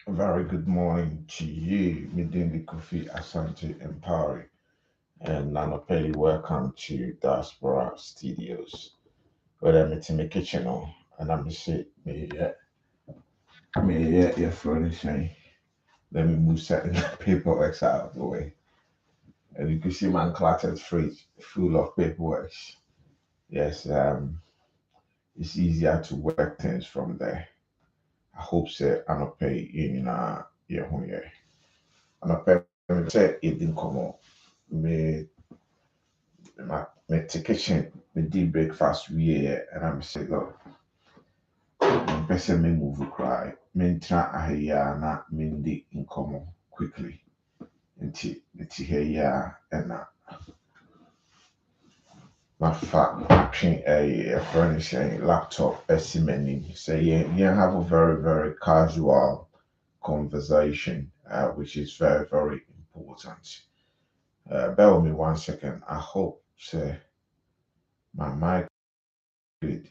A very good morning to you, Midindi Kofi Asante Empowering, and Nanopeli. Welcome to Diaspora Studios. Whether I'm in my kitchen or and I'm say your furnishing. Let me move certain paperwork out of the way. And you can see my cluttered fridge full of paperwork. Yes, it's easier to work things from there. I hope so. I'm not pay in your home. I'm not pay. Say it didn't come on. Me my kitchen, me did breakfast we and I'm say look, person me move cry. Me tra ahia na me di inkomo quickly. Nti here and my fat matching a furnishing laptop many. So yeah, have a very casual conversation, which is very important. Bear with me 1 second. I hope say my mic good.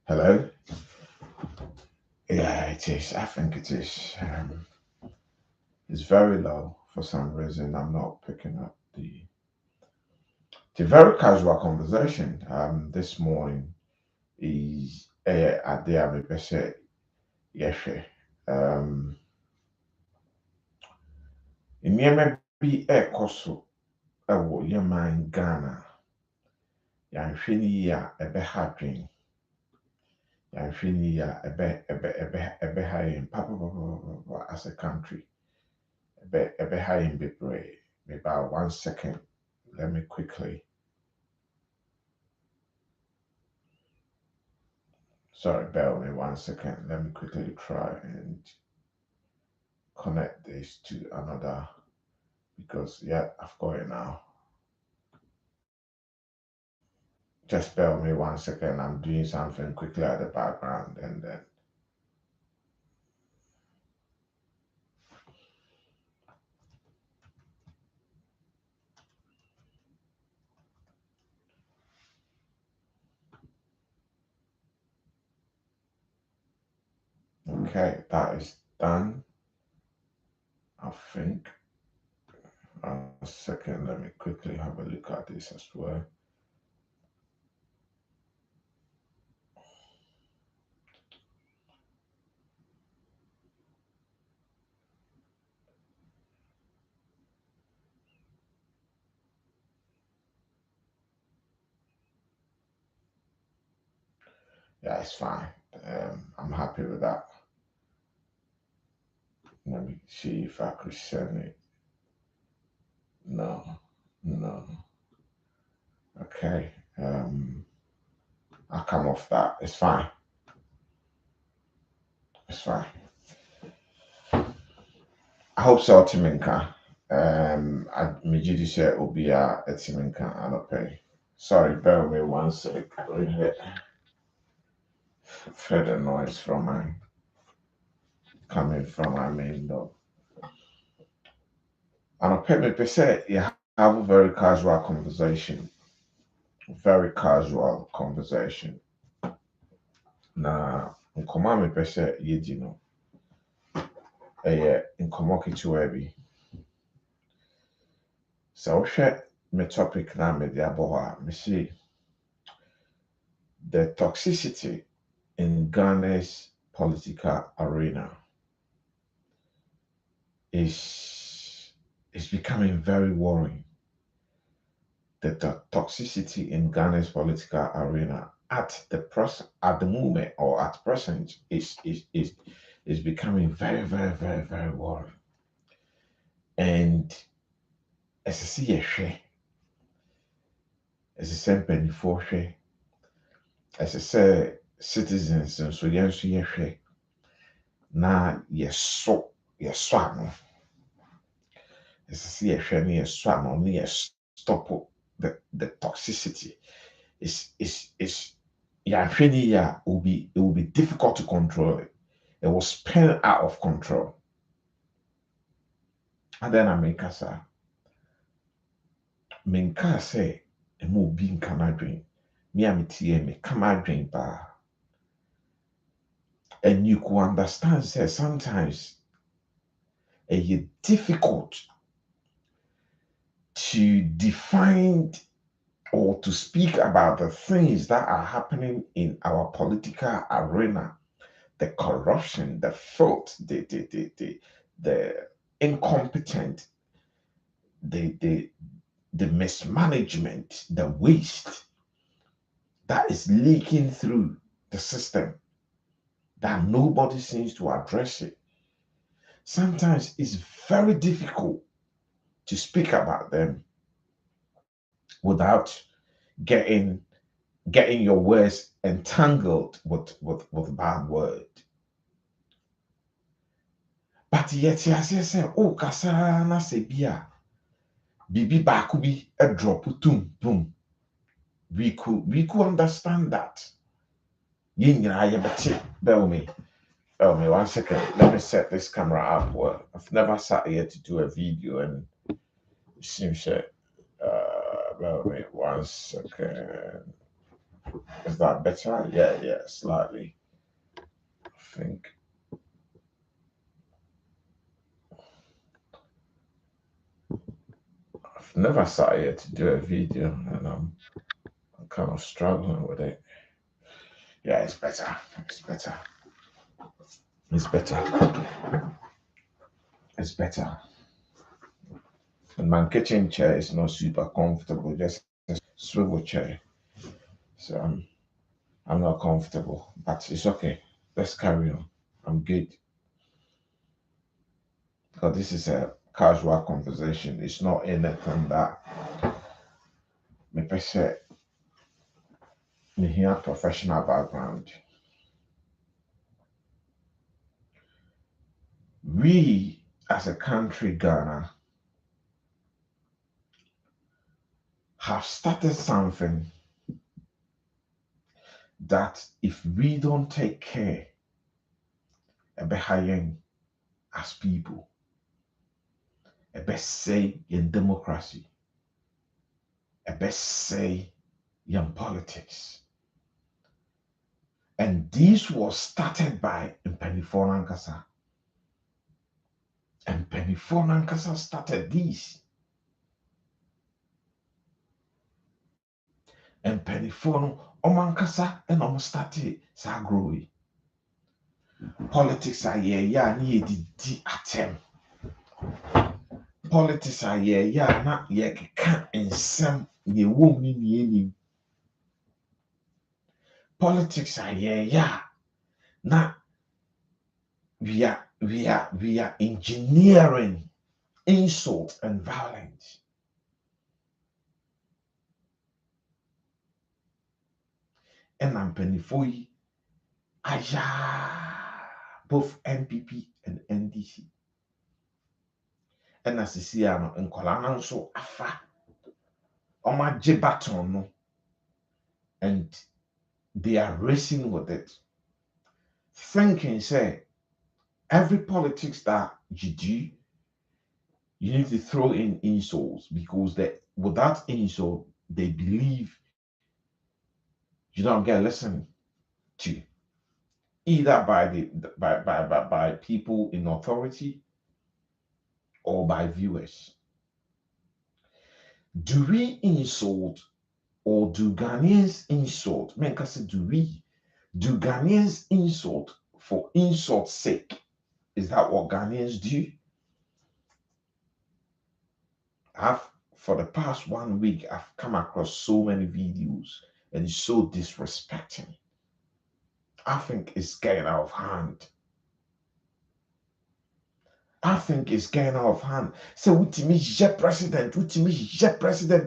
Hello? Yeah, it is. I think it is. It's very low for some reason. I'm not picking up the very casual conversation. This morning is a day I'm a say yes. Um, nneɛma bi ɛrekɔ so ɛwɔ yɛman Ghana. Yɛanhwɛ no yie a ɛbɛha adwene. Yɛanhwɛ no yie a ɛbɛha yɛn papapapa as a country. Ɛbɛha yɛn bebree. About 1 second. Let me quickly. Sorry, bear with me 1 second. Let me quickly try and connect this to another because yeah, I've got it now. Just bear with me 1 second. I'm doing something quickly at the background and then okay, that is done. I think. A second, let me quickly have a look at this as well. Yeah, it's fine. I'm happy with that. Let me see if I could send it. No, no. Okay. I'll come off that. It's fine. It's fine. I hope so, Timinka. I Mijidi said Obia at Timinka and okay. Sorry, bear with me 1 sec. We hear further noise from my coming from my main door. And okay, me say you have a very casual conversation. Very casual conversation. Na nkɔmɔ a mepɛ sɛ yɛdi no ɛyɛ nkɔmɔ ketewa bi. Sɛ wohwɛ me topic na mede abɔ hɔ a mese the toxicity in Ghana's political arena is becoming very worrying. The toxicity in Ghana's political arena at the moment or at present is becoming very worrying. And ɛsɛ sɛ yɛhwɛ, ɛsɛ sɛ mpanimfoɔ hwɛ, ɛsɛ sɛ citizens nso yɛn nso yɛhwɛ na yɛsɔ ano. Ɛsɛ sɛ yɛhwɛ na yɛsɔ ano na yɛstop the toxicity. Is yɛanhwɛ no yie a it will be difficult to control it. It will spin out of control. And then I make us menkaa sɛ ɛma obi nka n'adwene. Me a metie meka m'adwene paa. And you could understand say sometimes difficult to define or to speak about the things that are happening in our political arena, the corruption, the filth, the incompetent, the the mismanagement, the waste that is leaking through the system that nobody seems to address it. Sometimes it's very difficult to speak about them without getting getting your words entangled with bad word. But yet, as I say, oh, kasana sebia, bibi bakubi, a drop, boom, boom. We could understand that. Yin Bell me. Oh, me 1 second. Let me set this camera up. Well, I've never sat here to do a video, and it seems that. Bear me 1 second. Is that better? Yeah, slightly. I think. I've never sat here to do a video, and I'm kind of struggling with it. Yeah, it's better. It's better. It's better. It's better. And my kitchen chair is not super comfortable, just a swivel chair. So I'm not comfortable, but it's okay. Let's carry on. I'm good. Because this is a casual conversation. It's not anything that me per se me here professional background. We as a country, Ghana, have started something that if we don't take care about as people, about say in democracy, about say in politics. And this was started by Mpanimfoɔ Nankasa. And Mpanimfoɔ Nankasa started this. And Mpanimfoɔ no, ɔmo ankasa ɛna ɔmo started saa growing. Politics a yɛyɛ a na yɛdidi atɛm. Politics a yɛyɛ a na yɛkeka nsɛm nea ɛwɔ mu ne nea ɛnnim. Politics a yɛyɛ a na we are engineering insult and violence. Ɛna mpanimfoɔ yi ayɛ both NPP and NDC. Ɛna sisi a no nkwadaa no nso afa ɔmo agye baton no, and they are racing with it, thinking say every politics that you do, you need to throw in insults because with that insult they believe you don't get listened to, either by people in authority or by viewers. Do we insult, or do Ghanaians insult? Make us say, do Ghanaians insult for insult's sake? Is that what Ghanaians do? For the past 1 week, I've come across so many videos and it's so disrespecting. I think it's getting out of hand. I think it's getting out of hand. So utimi je president,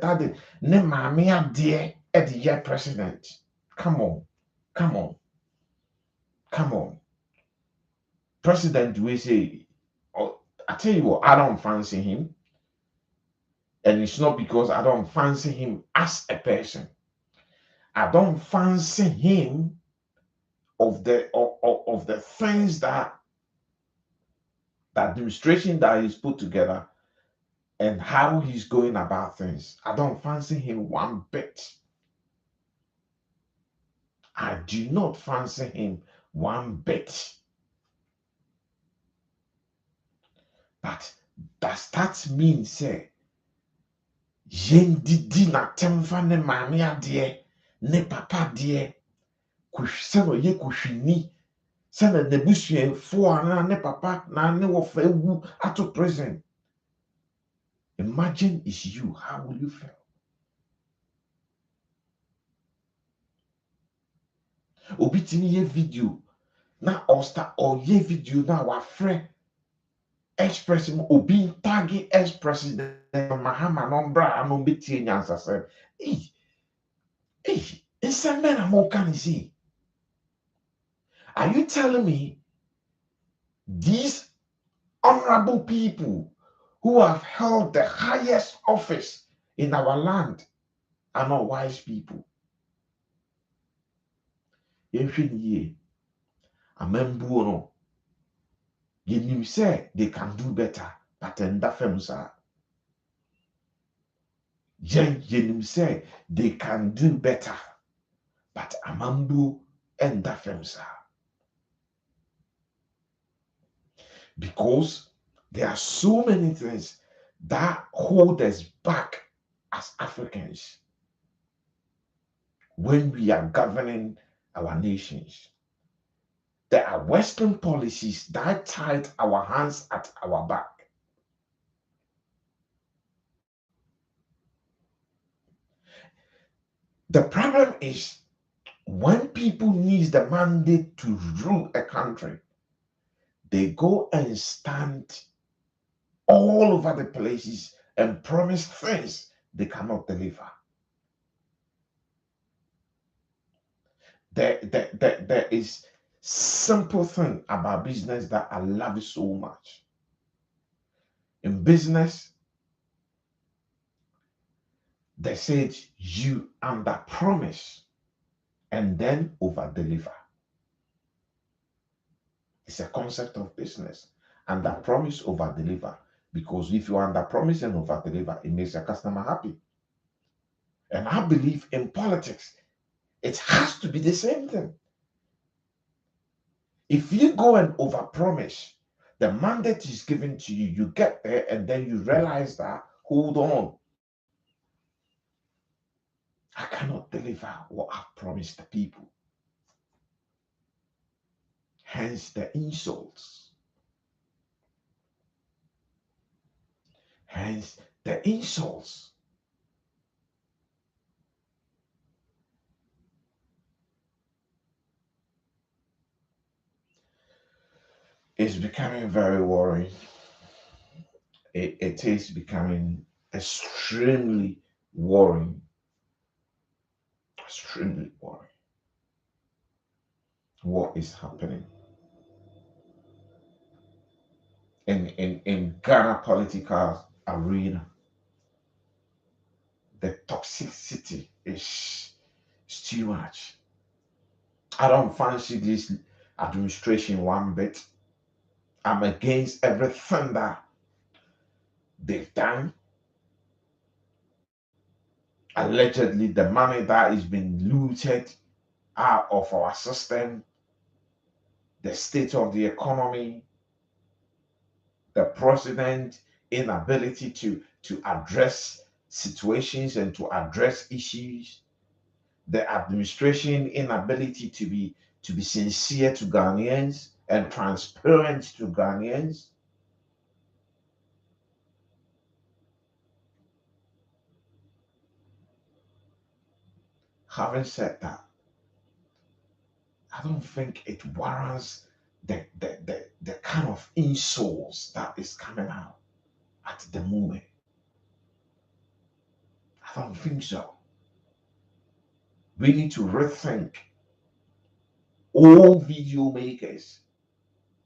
that ne maame ade e the ye president. Come on. Come on. Come on. President, we say, oh, I tell you what, I don't fancy him. And it's not because I don't fancy him as a person. I don't fancy him of the things that the administration that he's put together and how he's going about things. I don't fancy him one bit. I do not fancy him one bit. But does that mean say yen didi na temfa ne maame adeɛ ne papa adeɛ sɛ no yɛ kuhwini sɛ na n'abusuafoɔ a ne papa na ne wɔfa ewu ato prison? Imagine it's you. How will you feel? Obi timi yɛ video na ɔyɛ video na wafrɛ ex-president obi tagi ex-president Mahama nombra ano betie nyansasɛm. Nsɛm bɛn na moka ne sei? Are you telling me these honorable people who have held the highest office in our land are not wise people? Yɛhwɛ ni yie. Amambuo no, yɛnim sɛ they can do better, but ɛnda fam saa. Yɛnim sɛ they can do better, but amambuo ɛnda fam saa. Because there are so many things that hold us back as Africans when we are governing our nations. There are Western policies that tied our hands at our back. The problem is when people need the mandate to rule a country, they go and stand all over the places and promise things they cannot deliver. There is simple thing about business that I love it so much. In business, they said you under promise and then over deliver. It's a concept of business. Under promise over deliver. Because if you under promise and over deliver, it makes your customer happy. And I believe in politics, it has to be the same thing. If you go and over promise, the mandate is given to you, you get there and then you realize that, hold on, I cannot deliver what I've promised the people. Hence the insults. Hence the insults. It's becoming very worrying. It is becoming extremely worrying. Extremely worrying. What is happening in Ghana political arena? The toxicity is too much. I don't fancy this administration one bit. I'm against everything that they've done. Allegedly, the money that is being looted out of our system, the state of the economy, the president inability to address situations and to address issues, the administration inability to be sincere to Ghanaians and transparent to Ghanaians. Having said that, I don't think it warrants the kind of insults that is coming out at the moment. I don't think so. We need to rethink all video makers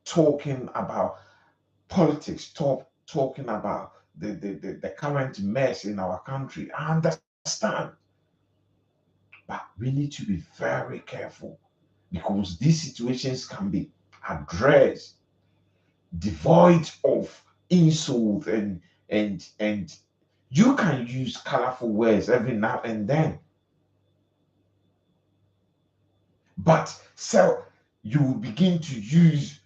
talking about politics, talking about the current mess in our country. I understand. But we need to be very careful because these situations can be addressed devoid of insult and you can use colorful words every now and then. But so you will begin to use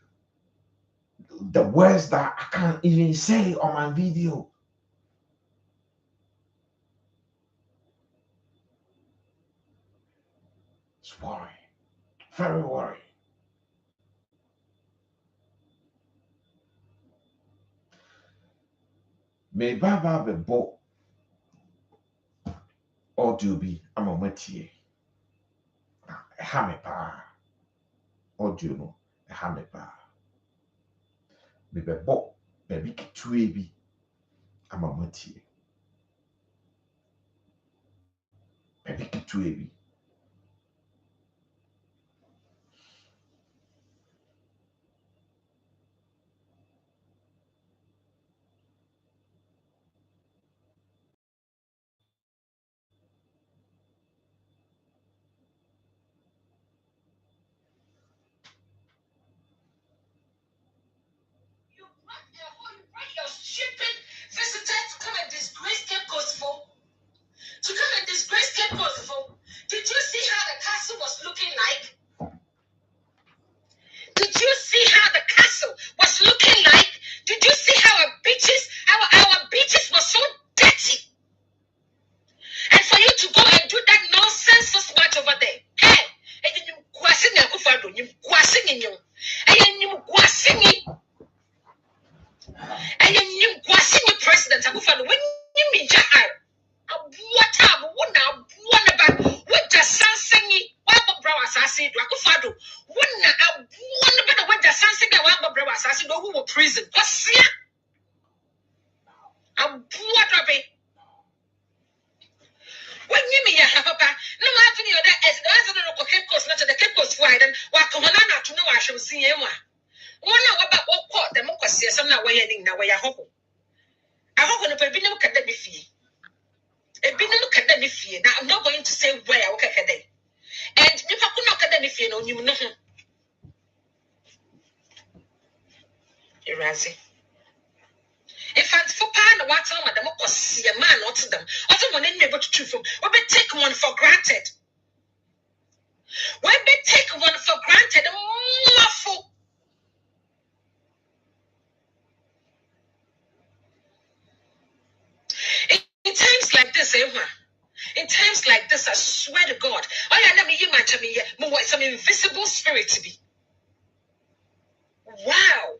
the words that I can't even say on my video. It's worrying, very worrying. Me baba be bo audio bi ama matie. Ha me pa. Audio no ha me pa. Me be bo baby kitue bi ama matie. Baby kitue bi. Your stupid visitor to come and disgrace Cape Coast for. To come and disgrace Cape Coast for. Did you see how the castle was looking like? Did you see how the castle was looking like? Did you see how our beaches were so dirty? And for you to go and do that nonsense so smart over there. Hey, and you guasing your kufado, you guasing in you. And you guasing it. And you guasing your president, Akufado, when you mean Jahar. What up? What now? What about what just something? What about brow assassin? Akufado. What now? What about what just something? What about brow assassin? Who were prison? What's here? What up? When you mean Papa? No, I think you're that as the local Cape Coast, not the Cape Coast wide, and what come on to know I shall see him. One about what court the Mokasi, some now way now where I hope. I hope when a baby look at the fee. A baby look at the fee. Now I'm not going to say where I look at the day. And if I could not get anything on you, know, Erazi. If I for pan what time, Madam, was see a man or to them, or someone in able to choose from, we be take one for granted. We be take one for granted, awful. In times like this, in times like this, I swear to God, oh yeah, let me imagine me, some invisible spirit to be. Wow.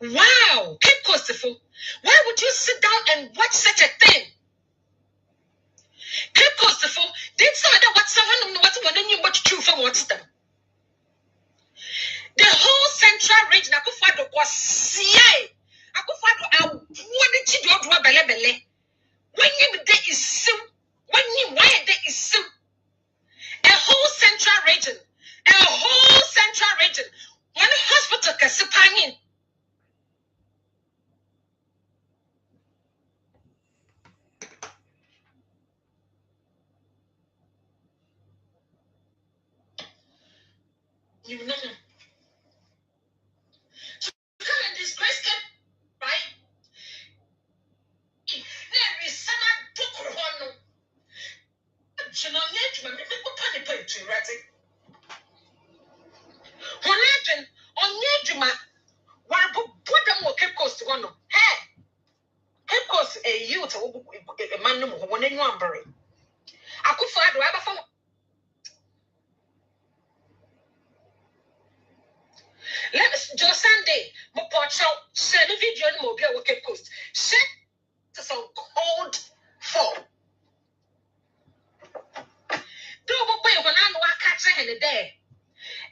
Wow, Cape Coastful. Why would you sit down and watch such a thing? Cape Coastful, did some of that what someone you watch true from what's them? The whole central region, Akufado was CI. Akufado, what did you do to Bele? When you day is so, when you why day is so, a whole central region, one hospital can supply. You know, so come and disgrace them, right? There is some took one. You know, let me put the point to right. When I on Yajuma, what put them on Cape Coast one. Hey, Cape Coast a youth, a man who won in one bury. I could find the other phone. Let us do Sunday. Mopocho, send a video and mobile Cape Coast. Set to some cold fall. Do what when I know I catch her in the day.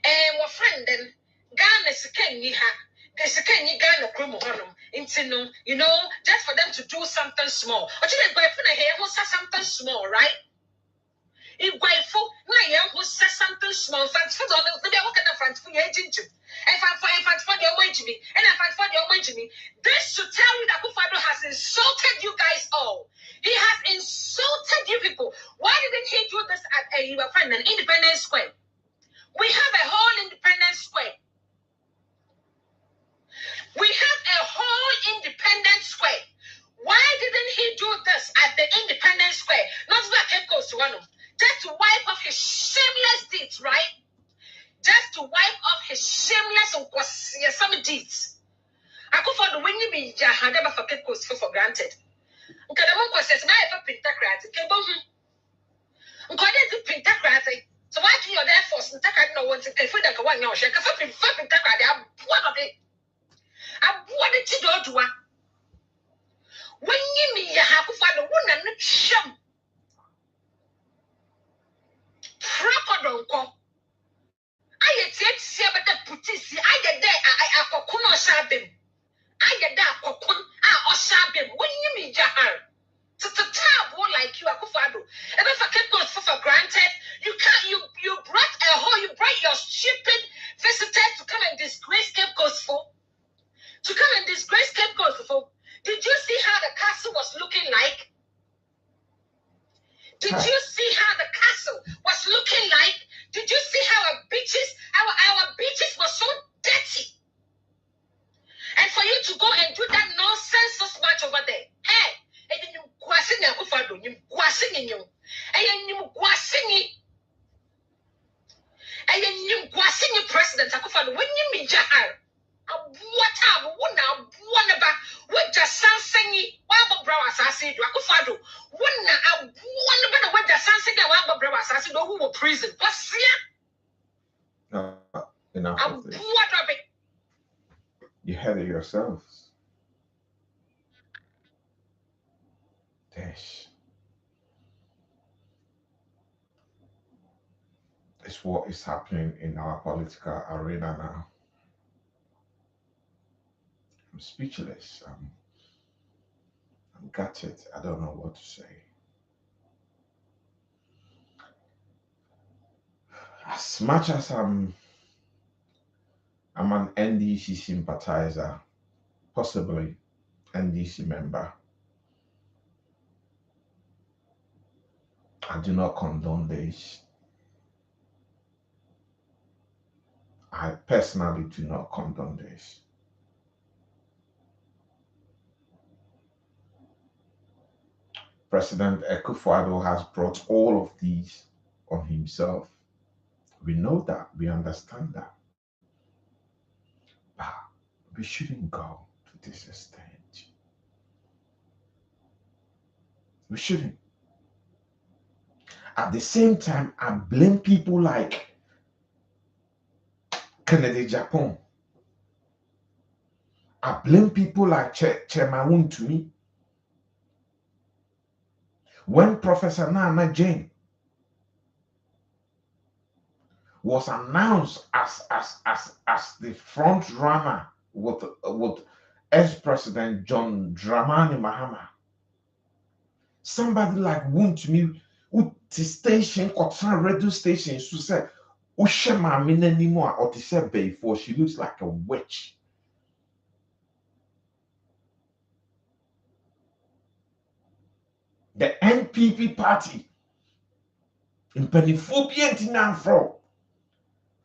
And my friend then, Ghana is can you have. There's a can you Ghana criminal into you know, just for them to do something small. But you didn't go for the hair, who said something small, right? If grateful, my young who said something small, fancy for the look at the front for your agent. If I find your way to me, and if I find your way to me, this should tell you that Kufado has insulted you guys all. He has insulted you people. Why didn't he do this at your friend an Independence Square? We have a whole Independence Square. We have a whole Independence Square. Why didn't he do this at the Independence Square? Not that Cape Coast one, just to wipe off his shameless to wipe off his shameless and deeds. Akufo-Addo when you be never forget for granted. Nkadamo kwasiyas na efa pintacrat ke bohu. Nkode to pintacrat. So why do you there for pintacrat no want to pay for that one your share? Ka fa pintacrat am one of it. Am one it do do. When you me ya Akufo-Addo wona no twam. Crocodile. I yet see about the putisi. I get there. I kokuno shabim. I get that kokun. I oshabim. When you mean jahar, to tab one like you, Akufo-Addo. And if I can go for granted, you can't. You brought a whole. You brought your stupid visitors to come and disgrace Cape Coast for. To come and disgrace Cape Coast for. Did you see how the castle was looking like? Did you see how the castle was looking like? Did you see how our beaches were so dirty? And for you to go and do that nonsense so much over there. Hey, and you guasing Akufo-Addo, you guasing in you. And you guasing President Akufo-Addo. When you mean Jahar, what about what just something what brow assassin Akufo-Addo? What about what just something what brow assassin who will prison? What's here? Enough of this. What of it? You had it yourselves. This is what is happening in our political arena now. I'm speechless. I'm gutted. I don't know what to say. As much as I'm an NDC sympathizer, possibly NDC member, I do not condone this. I personally do not condone this. President Akufo-Addo has brought all of these on himself. We know that, we understand that. But we shouldn't go to this extent. We shouldn't. At the same time, I blame people like Kennedy Japan. I blame people like Chairman to me. When Professor Nana Jane was announced as the front runner with ex-President John Dramani Mahama, somebody like Wuntumi, the station, Kotra radio station, who said, Ushema anymore, or to say before she looks like a witch. The NPP party in Penifobia and Tinafro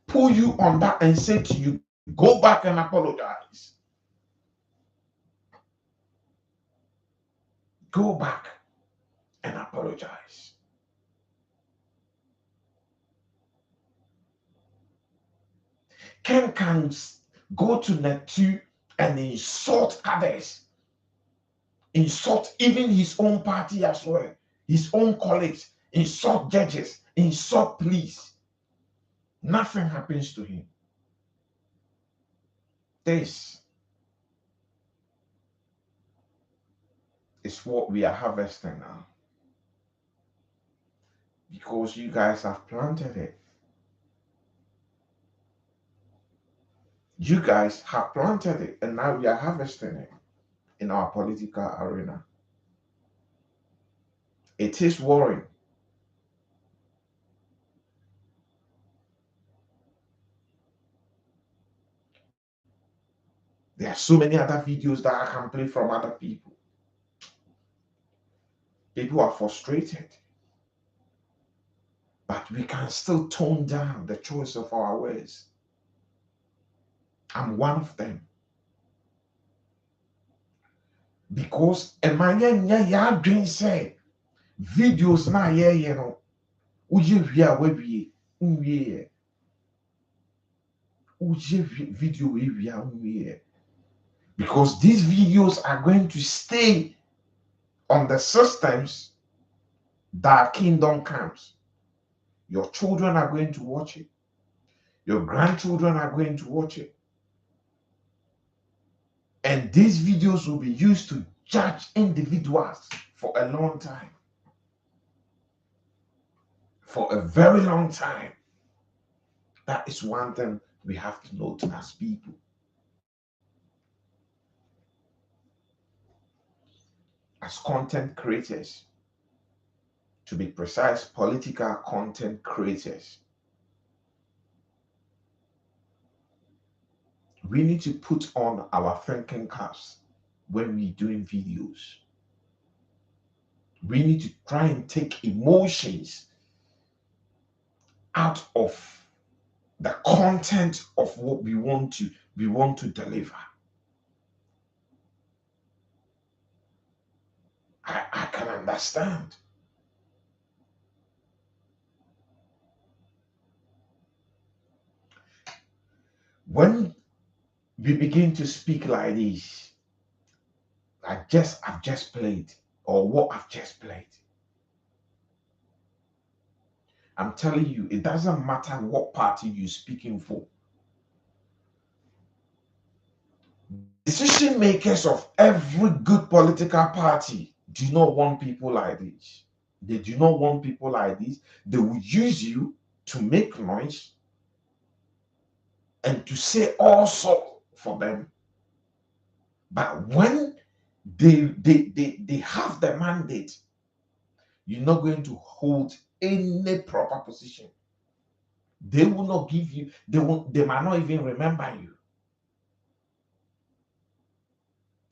pull you on that and say to you, go back and apologize. Go back and apologize. Ken can go to Net2 and insult others, insult even his own party as well, his own colleagues, insult judges, insult police. Nothing happens to him. This is what we are harvesting now. Because you guys have planted it. You guys have planted it, and now we are harvesting it in our political arena. It is worrying. There are so many other videos that I can play from other people. People are frustrated. But we can still tone down the choice of our words. I'm one of them. Because Emmanuel ya dream say videos na you know uye via webi unye. video here, because these videos are going to stay on the systems that kingdom comes. Your children are going to watch it. Your grandchildren are going to watch it. And these videos will be used to judge individuals for a long time. For a very long time. That is one thing we have to note as people. As content creators, to be precise, political content creators, we need to put on our thinking caps when we're doing videos. We need to try and take emotions out of the content of what we want to deliver. I can understand. When we begin to speak like this, I've just played, or what I've just played, I'm telling you, it doesn't matter what party you're speaking for. Decision makers of every good political party do not want people like this. They do not want people like this. They will use you to make noise and to say also for them. But when they have the mandate, you're not going to hold any proper position. They will not give you, they might not even remember you.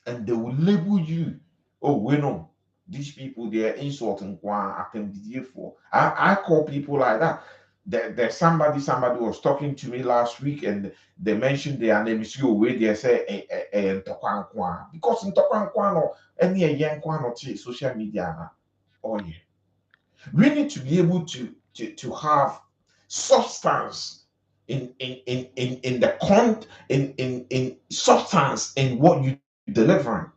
And they will label you, oh, we know these people, they're insulting. I can be here for. I call people like that. There's somebody was talking to me last week, and they mentioned their name is you where they say because in no any no social media. Oh yeah. We need to be able to have substance in the in substance in what you delivering.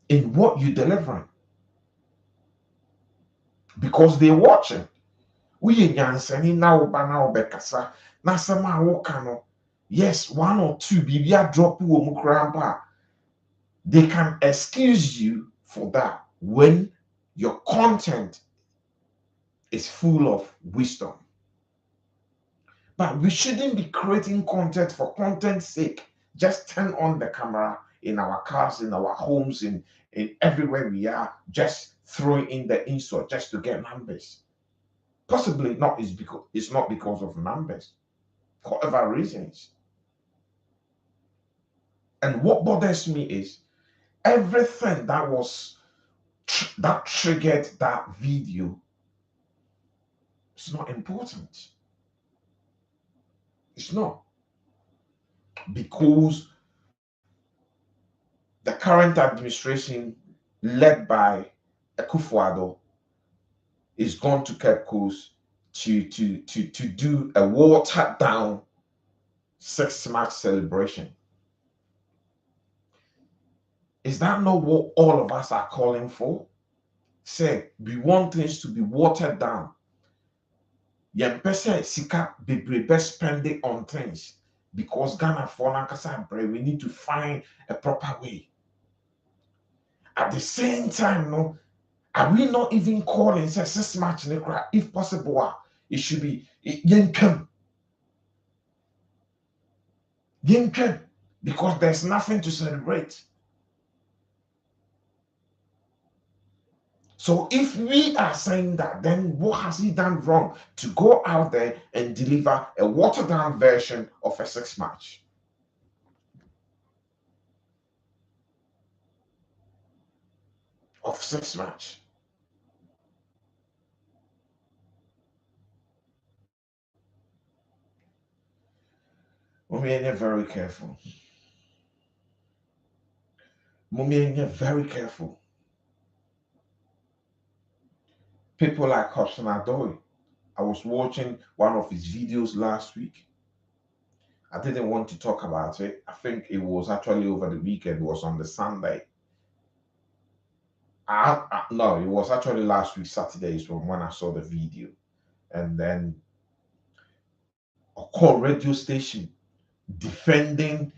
In what you're delivering, because they're watching. We nyansani na oba na obekasa na sama woka no. Yes, one or two bibia drop wo mu krampa. They can excuse you for that when your content is full of wisdom. But we shouldn't be creating content for content's sake. Just turn on the camera in our cars, in our homes, in everywhere we are, just throwing in the insult just to get numbers. Possibly not is because it's not because of numbers, for other reasons. And what bothers me is everything that triggered that video is not important. It's not. Because the current administration led by Akufo-Addo is gone to Cape Coast to do a watered down 6 March celebration. Is that not what all of us are calling for? Say we want things to be watered down. Yempese sika bebrebe spending on things because Ghana for Nankasa, we need to find a proper way. At the same time, no, are we not even calling say 6 March if possible? It should be yenkem. Because there's nothing to celebrate. So if we are saying that, then what has he done wrong to go out there and deliver a watered down version of a 6 March? Of 6 March. Mummy, very careful. Mummy, very careful. People like Hobson Adoi I was watching one of his videos last week. I didn't want to talk about it. I think it was actually over the weekend. It was on the Sunday. No, it was actually last week, Saturday is when I saw the video. And then a call radio station defending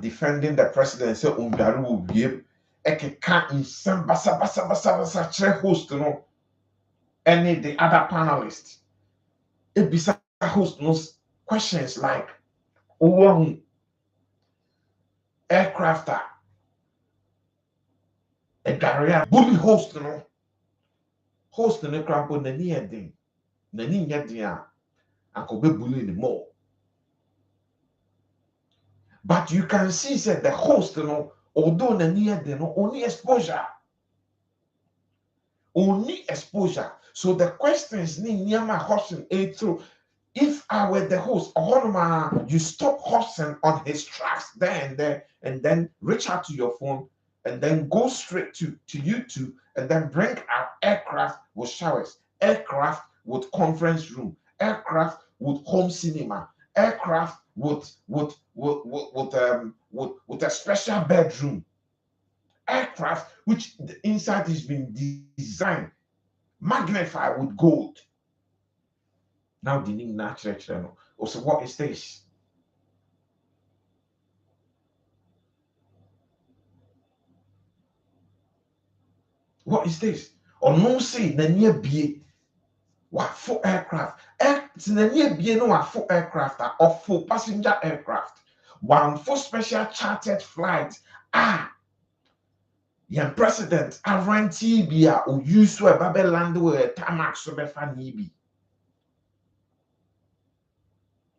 defending the president. Say Umdaru will be ekeka in some basa host no any the other panelists. It be host no questions like one aircrafter a barrier bully host no crampo nani ending nani nyadia and be bully the more. But you can see that the host although nani ending only exposure. So the questions ni nyama hosting through. If I were the host, you stop hosting on his tracks there and then reach out to your phone and then go straight to YouTube and then bring out aircraft with showers, aircraft with conference room, aircraft with home cinema, aircraft with a special bedroom, aircraft which the inside has been designed, magnified with gold. Now the name natural channel. Also, what is this? What is this? Or no say na near be what full aircraft. Na near be no full aircraft or full passenger aircraft. One full special chartered flight. Yan president aranti bia o use we babe land we tamak so be fanibi.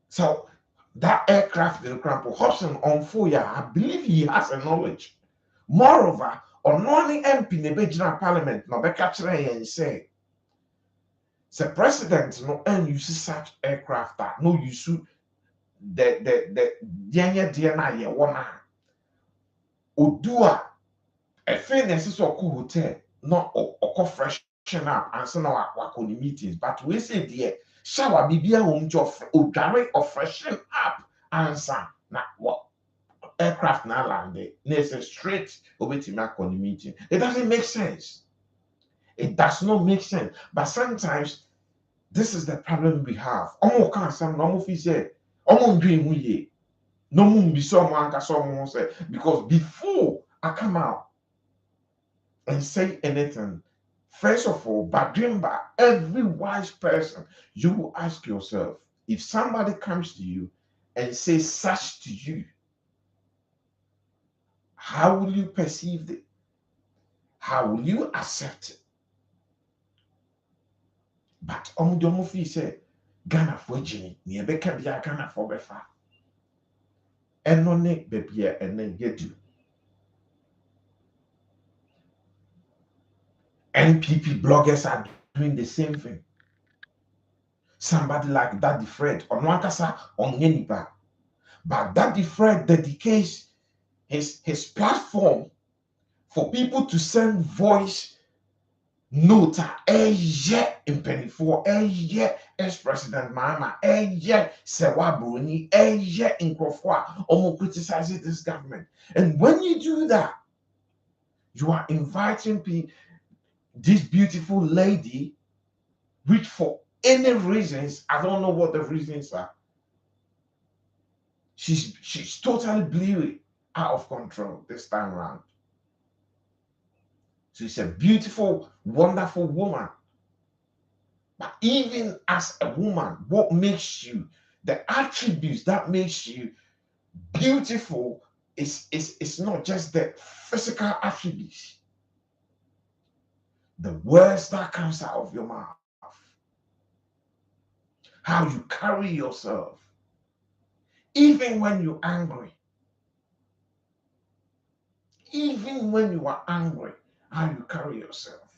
So that aircraft in Crampo Hobson on Foya, I believe he has a knowledge. Moreover, on one MP in the parliament, no be capture and say, the president no and use such aircraft that no use the DNA ye wana. Odua a fairness is or hotel, not or freshen up and so now wako the meetings, but we say dear shower bibia home job or direct or freshen up answer na what aircraft now landed. There's straight over to my meeting. It doesn't make sense. It does not make sense. But sometimes this is the problem we have. Omo can some normal say, omo dream we no moon be someone can someone say because before I come out and say anything, first of all, but remember, every wise person, you will ask yourself if somebody comes to you and says such to you, how will you perceive it? How will you accept it? But the fee say Ghana for Jimmy, near Becca be a Ghana for Befa. And no neck baby and then get you. NPP bloggers are doing the same thing. Somebody like Daddy Fred on Wankasa on Yeniba. But Daddy Fred dedicates his platform for people to send voice note mpanyinfoɔ ex-president Mahama Sewa Bruni nkurɔfoɔ a criticizing this government. And when you do that, you are inviting this beautiful lady, which for any reasons, I don't know what the reasons are, she's totally blew out of control this time around. She's a beautiful, wonderful woman. But even as a woman, what makes you, the attributes that makes you beautiful is not just the physical attributes. The words that comes out of your mouth. How you carry yourself. Even when you're angry. Even when you are angry, how you carry yourself.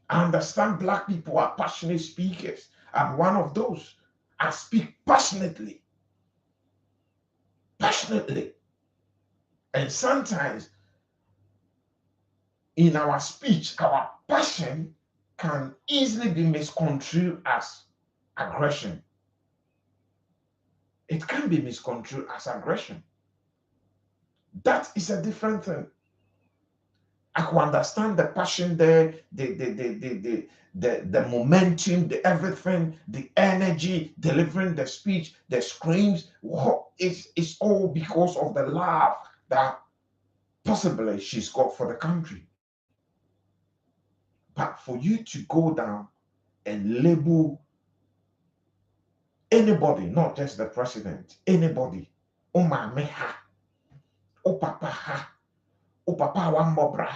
I understand Black people are passionate speakers. I'm one of those. I speak passionately. Passionately. And sometimes in our speech, our passion can easily be misconstrued as aggression. It can be misconstrued as aggression. That is a different thing. I can understand the passion there, the momentum, the everything, the energy, delivering the speech, the screams. It's all because of the love that possibly she's got for the country. But for you to go down and label anybody, not just the president, anybody, oh mama ha, oh papa ha, oh papa wambobra,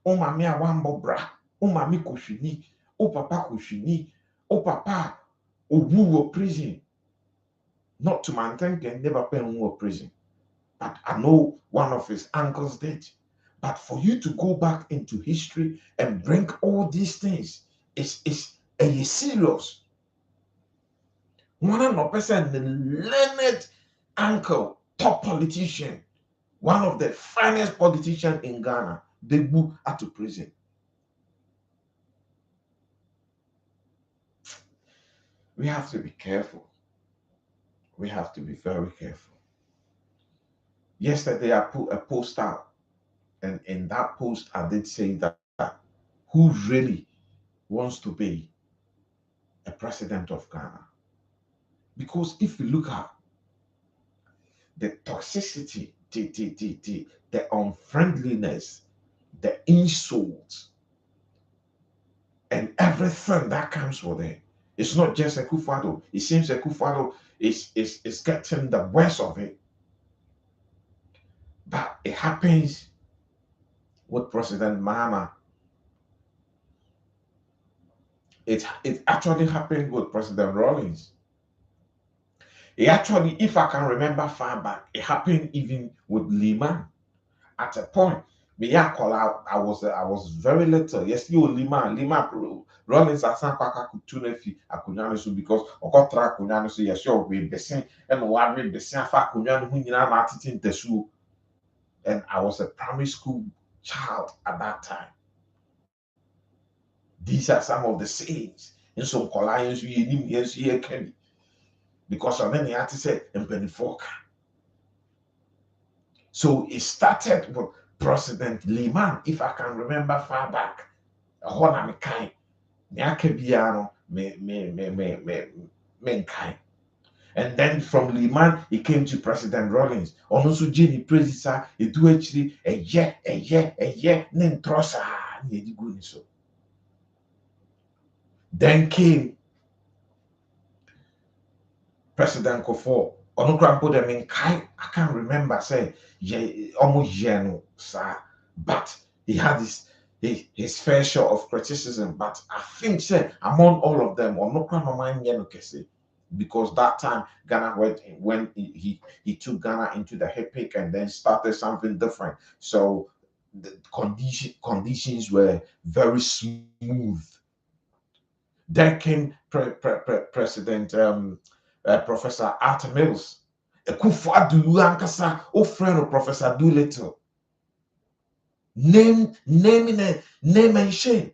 oh mami wambobra, oh mami kushini, oh papa kushini, oh papa owu prison. Not to maintain can never pay prison. But I know one of his uncles did. But for you to go back into history and bring all these things is serious. One of the learned uncle, top politician, one of the finest politicians in Ghana, they go out to prison. We have to be careful. We have to be very careful. Yesterday, I put a post out, and in that post, I did say that who really wants to be a president of Ghana? Because if you look at the toxicity, the unfriendliness, the insults, and everything that comes with it, it's not just Akufo-Addo. It seems Akufo-Addo is getting the worst of it. But it happens with President Mahama. It actually happened with President Rawlings. It actually, if I can remember far back, it happened even with Liman. At a point, I was very little. Yes, you Liman Rawlings asan kwaka kutunefi akunyane so because okotra akunyane so yes you we besin and wa we besin afa akunyane hu nyina na atete ntesuo. And I was a primary school child at that time. These are some of the sayings in some collions we need yes here can because of any artist said and Benifoka. So it started with President Liman, if I can remember far back. Honamikai, Nyakabiano, Menkai. And then from Liman, he came to President Rawlings. Also, Jenny Prezisa, it do actually a year, Nentrosa, so. Then came President Kofo. Onukrampo them in Kai, I can't remember saying, almost Yeno, sir. But he had his fair share of criticism. But I think, say, among all of them, Onukramama Yeno Kese. Because that time Ghana went when he took Ghana into the epic and then started something different. So the conditions were very smooth. Then came President Professor Arthur Mills. Akufo-Addo ankasa o friend Professor Doolittle. Name and shame.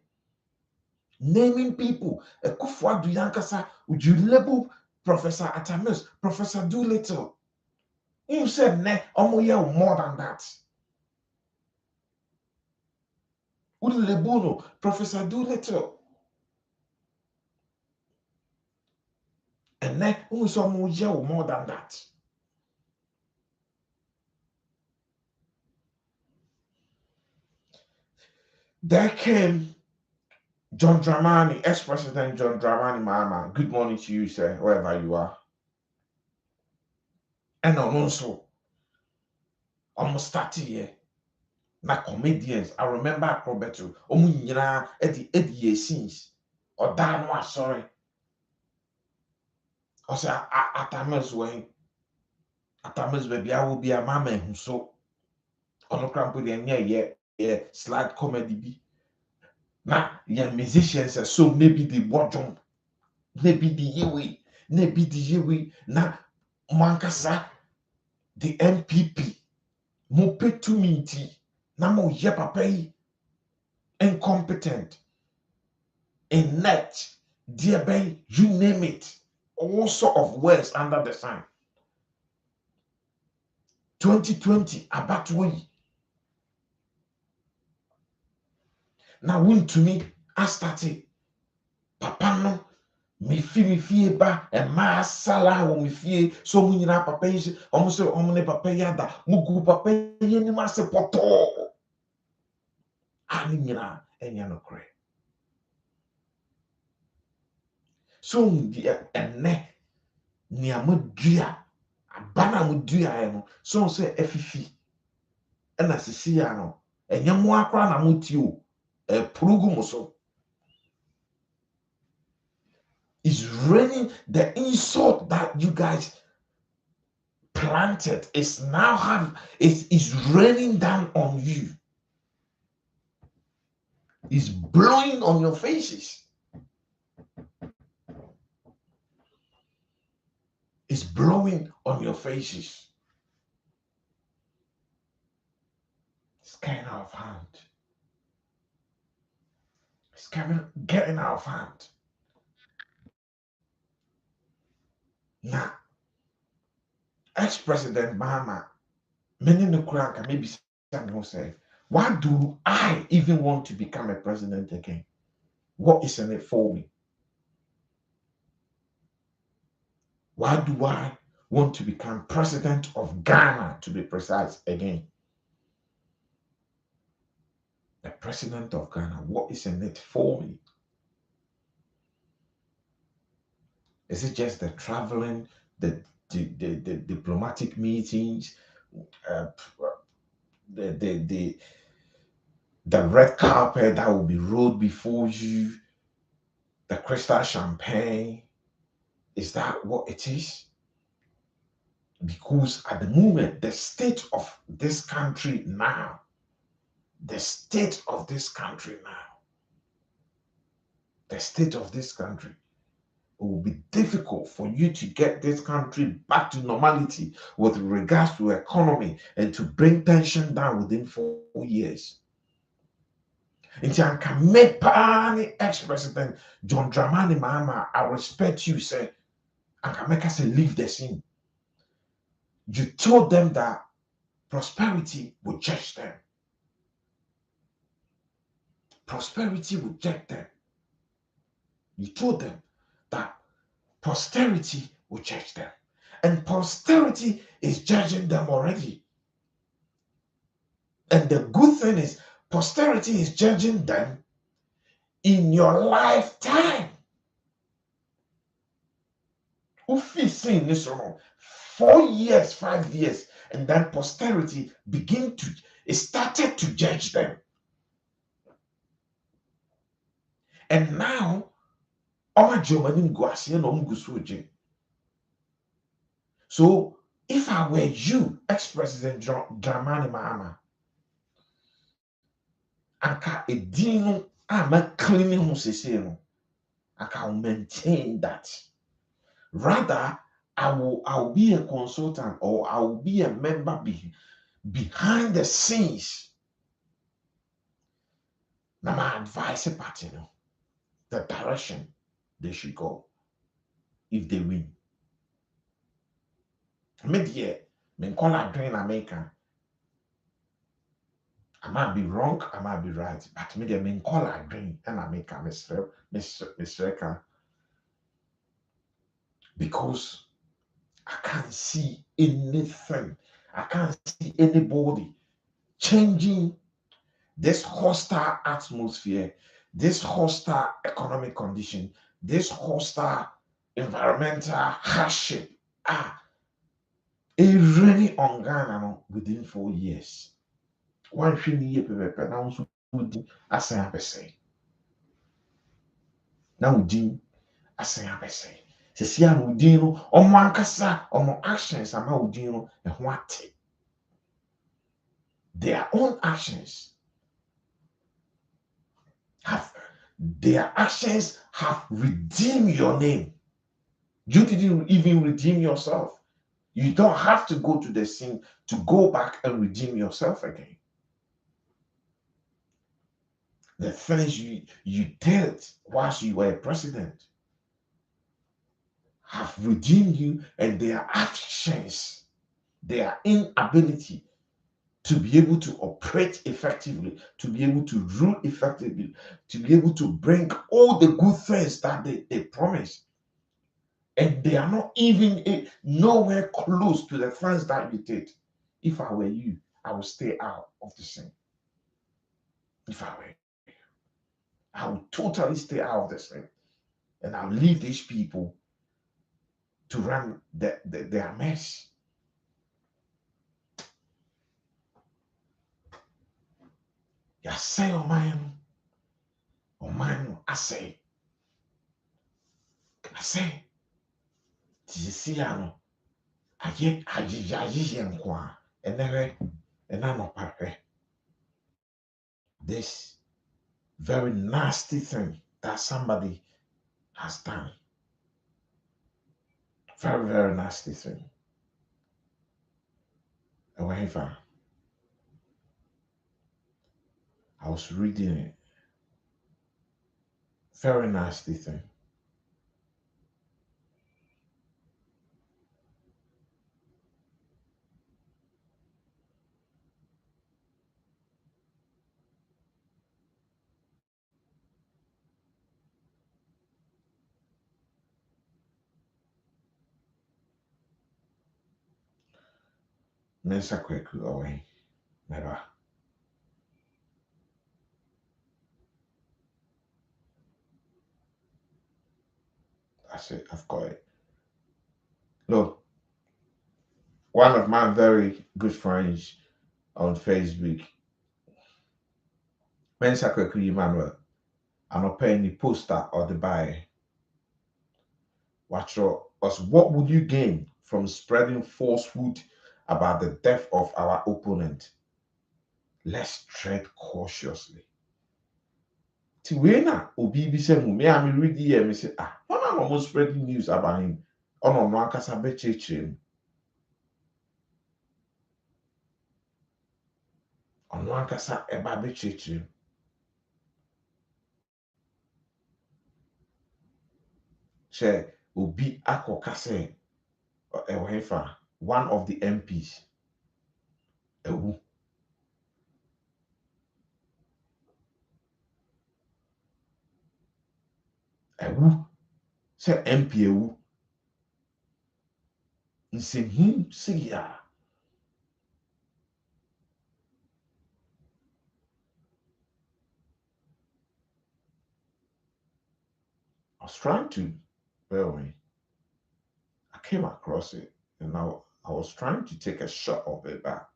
Naming people. Akufo-Addo ankasa, would you label Professor Arthur Mills, Professor Doolittle? You said more than that. Would label Professor Doolittle? And then more than that. There came John Dramani, ex-president John Dramani Mahama. Good morning to you, sir, wherever you are. And also, almost 30 years. Na comedians, I remember Roberto, Omunyina, Eddie scenes, or Dan sorry. I say, Atamas way, Atamas baby, I will be a mama who so. On cramp with yeah, slide comedy be. Now, yeah, musicians are so maybe the bottom, maybe the yewe, na Mankasa, the MPP, mo pay 2 minutes, na mo ye papa. incompetent, inept, dear bay, you name it. All sort of words under the sun. 2020, about we. Now, win to me, I started. Papa no, me fie ba, and my sala wo me fie, so we na papa yi, almost omne papa yada, mugu papa yi ni ma se poto. Ani nyina, enya no kre. So the ene ni amudua, abana mudua no, so say efifi. Ena sisi ya no, enya mo akra na muti o, purugu muso. It's raining. The insult that you guys planted is now is raining down on you. It's blowing on your faces. It's blowing on your faces. It's getting out of hand. It's getting out of hand. Now, ex-president Mahama, many no crank maybe some say, why do I even want to become a president again? What is in it for me? Why do I want to become president of Ghana, to be precise, again? The president of Ghana, what is in it for me? Is it just the traveling, the diplomatic meetings, the red carpet that will be rolled before you, the crystal champagne? Is that what it is? Because at the moment, the state of this country now, the state of this country, it will be difficult for you to get this country back to normality with regards to economy and to bring tension down within 4 years. Nti anka me ex-president John Dramani Mahama, I respect you, say, anka make us leave the scene. You told them that prosperity would judge them. Prosperity would judge them. You told them that posterity will judge them. And posterity is judging them already. And the good thing is, posterity is judging them in your lifetime. If you see this 4 years, 5 years, and then posterity started to judge them. And now, so if I were you, ex-president Dramani Mahama, anka edino ama cleaning ho sese no, I will maintain that. Rather, I will be a consultant, or I will be a member behind the scenes. Now, my advice party, the direction they should go if they win. Mid-year, call agree America. I might be wrong, I might be right, but mid-year, call agree and America, Mr. Because I can't see anything. I can't see anybody changing this hostile atmosphere, this hostile economic condition, this hostile environmental hardship. It really on Ghana within 4 years. One thing year paper now would asan abese. Now would asan abese. Sisi a would no omo ankasa omo actions ama would no e ho ate. Their own actions have redeemed your name. You didn't even redeem yourself. You don't have to go to the scene to go back and redeem yourself again. the things you did whilst you were president have redeemed you, and their actions, their inability to be able to operate effectively, to be able to rule effectively, to be able to bring all the good things that they promise. And they are not even nowhere close to the things that you did. If I were you, I would stay out of the scene. If I were you, I would totally stay out of the scene. And I'll leave these people to run their mess. Yɛasɛe ɔman no asɛe. Nti seesei a no ayeyɛ nko a ɛnɛ ɛna anɔpa this very nasty thing that somebody has done. Very, very nasty thing. However, I was reading it. Very nasty thing. Mensa Kweku away. Never. That's it. I've got it. Look, one of my very good friends on Facebook, Mensa Kweku Emmanuel, I'm not paying the poster or the buy. Watch us. What would you gain from spreading falsehood about the death of our opponent? Let's tread cautiously. Tiwena obi bi say me am read here me say one am almost spreading news about him. Ono no akasa be chechirem. Ono akasa eba be chechirem. Che obi akoka say ewefa one of the MPs ewu say MP ewu nsɛmhunu sei a I was trying to, well, I came across it and I was trying to take a shot of it back.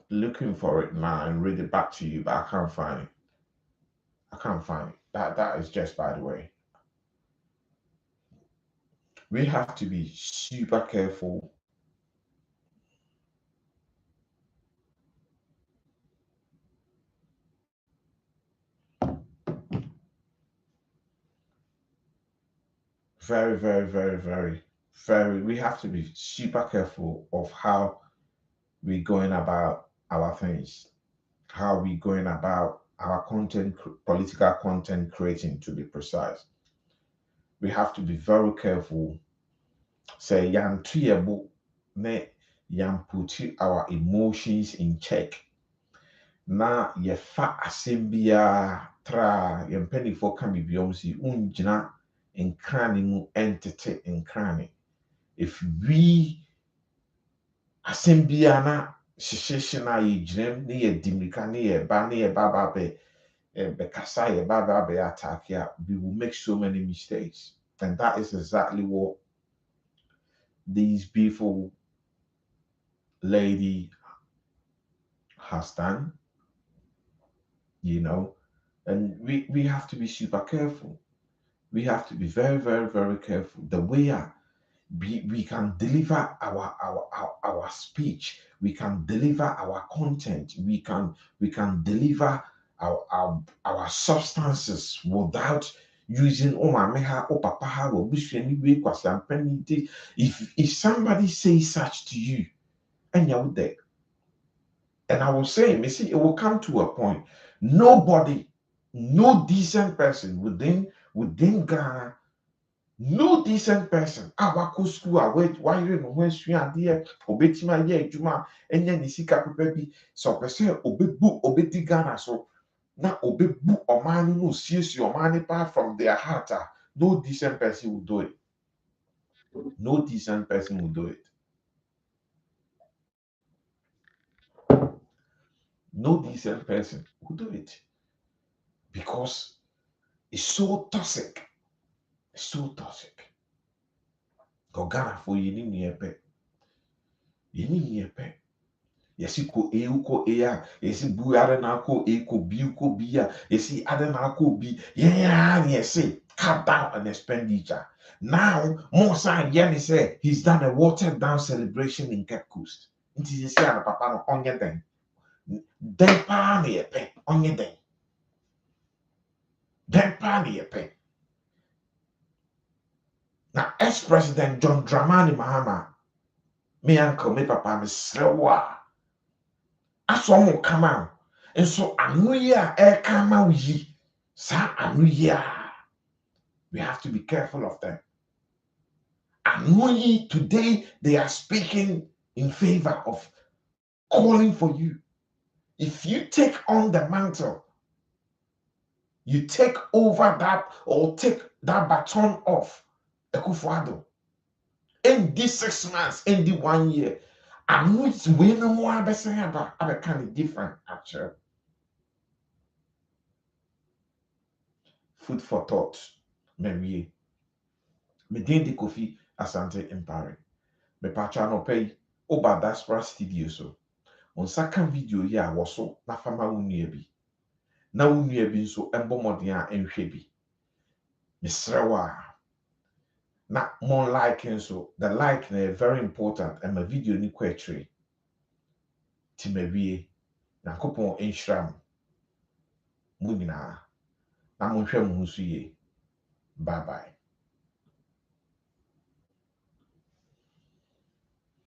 Looking for it now and read it back to you, but I can't find it. I can't find it. That is just by the way. We have to be super careful. Very, very, very, very, very. We have to be super careful of how we're going about our things, how we're going about our content, political content creating, to be precise. We have to be very careful. Say, yan tuyebo ne yan put our emotions in check. Na yɛfa asɛm biara tra yɛn mpanimfoɔ ka biribiara si ungyina nkrane mu ɛntete nkrane. If we asɛm biara na hyehyɛhyɛ na yɛgyina mu ne yɛdi mmirika ne yɛba aba bɛkasa yɛba aba bɛyɛ attack a, we will make so many mistakes. And that is exactly what these beautiful lady has done, and we have to be super careful. We have to be very, very, very careful. The way we can deliver our speech, we can deliver our content, we can deliver our substances without using mameha papaha or if somebody says such to you and you're there, And I was saying, you see, it will come to a point. Nobody, no decent person within Ghana, no decent person. Awako school, why you know when you are there, obetima ye juma, and then nisika pepe so person obebu obeti Ghana so na obebu omani no sees your money part from their heart. No decent person will do it. No decent person will do it. No decent person will do it because it's so toxic. It's so toxic. Ghana for you need near pet. You need near pet. Yesi ko e uko e ya. Yesi bu ade na ko e ko bi uko bi ya. Yesi ade na ko bi. Yeah, yesi cut down on expenditure. Now, Monsa Yemi say he's done a watered down celebration in Cape Coast. Nti yesi ana papa no onye den. Den pa na ye pe onye den. Den pa na ye pe. Now, ex-president John Dramani Mahama, me uncle, me papa, me sewa. Aso mo kama. And so anuya e kama yi. Sa anuya. We have to be careful of them. Anuyi today they are speaking in favor of calling for you. If you take on the mantle, you take over that or take that baton off Akufo-Addo. In these 6 months, in the 1 year, I'm not way no more about other kind of different actually. Food for thought. Maybe me din de Kofi Asante Empare. Me pacha no pay oba diaspora studio so. On second video here was so na fama unua bi. Na unua bi nso embo modern a enhwe bi. Me srewa. Na more liking so the like is very important and my video ni kwetri. Ti me wie. Nyankopon enhram. Mu nyinaa. Na monhwɛ mo nso yie. Bye bye.